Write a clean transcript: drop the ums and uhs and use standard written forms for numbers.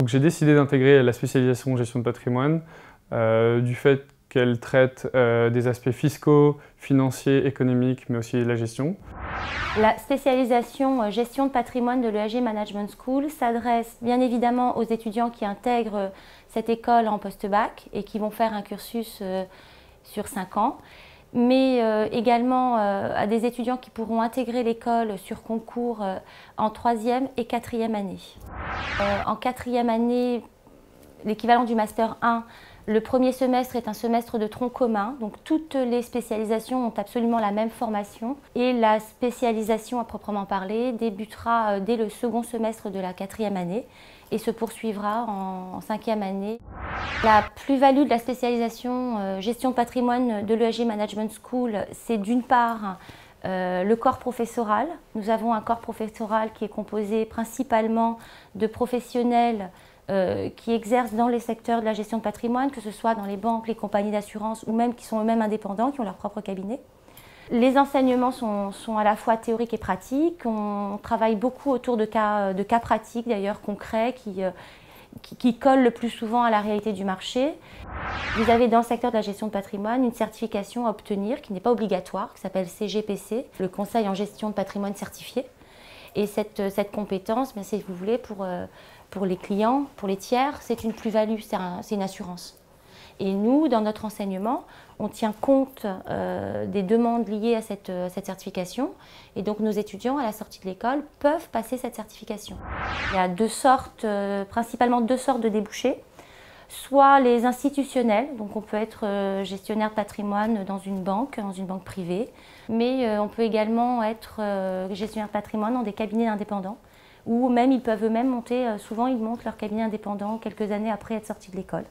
Donc j'ai décidé d'intégrer la spécialisation gestion de patrimoine du fait qu'elle traite des aspects fiscaux, financiers, économiques, mais aussi la gestion. La spécialisation gestion de patrimoine de l'EAG Management School s'adresse bien évidemment aux étudiants qui intègrent cette école en post-bac et qui vont faire un cursus sur 5 ans, mais également à des étudiants qui pourront intégrer l'école sur concours en 3e et 4e année. En 4e année, l'équivalent du Master 1, le premier semestre est un semestre de tronc commun, donc toutes les spécialisations ont absolument la même formation et la spécialisation à proprement parler débutera dès le second semestre de la 4e année et se poursuivra en 5e année. La plus-value de la spécialisation gestion de patrimoine de l'EAG Management School, c'est d'une part le corps professoral. Nous avons un corps professoral qui est composé principalement de professionnels qui exercent dans les secteurs de la gestion de patrimoine, que ce soit dans les banques, les compagnies d'assurance ou même qui sont eux-mêmes indépendants, qui ont leur propre cabinet. Les enseignements sont à la fois théoriques et pratiques. On travaille beaucoup autour de cas pratiques, d'ailleurs concrets, qui collent le plus souvent à la réalité du marché. Vous avez dans le secteur de la gestion de patrimoine une certification à obtenir qui n'est pas obligatoire, qui s'appelle CGPC, le Conseil en gestion de patrimoine certifié. Et cette compétence, bien, si vous voulez, pour les clients, pour les tiers, c'est une plus-value, c'est une assurance. Et nous, dans notre enseignement, on tient compte des demandes liées à cette certification. Et donc nos étudiants, à la sortie de l'école, peuvent passer cette certification. Il y a principalement deux sortes de débouchés. Soit les institutionnels, donc on peut être gestionnaire de patrimoine dans une banque privée, mais on peut également être gestionnaire de patrimoine dans des cabinets indépendants, ou même ils peuvent eux-mêmes monter, souvent ils montent leur cabinet indépendant quelques années après être sortis de l'école.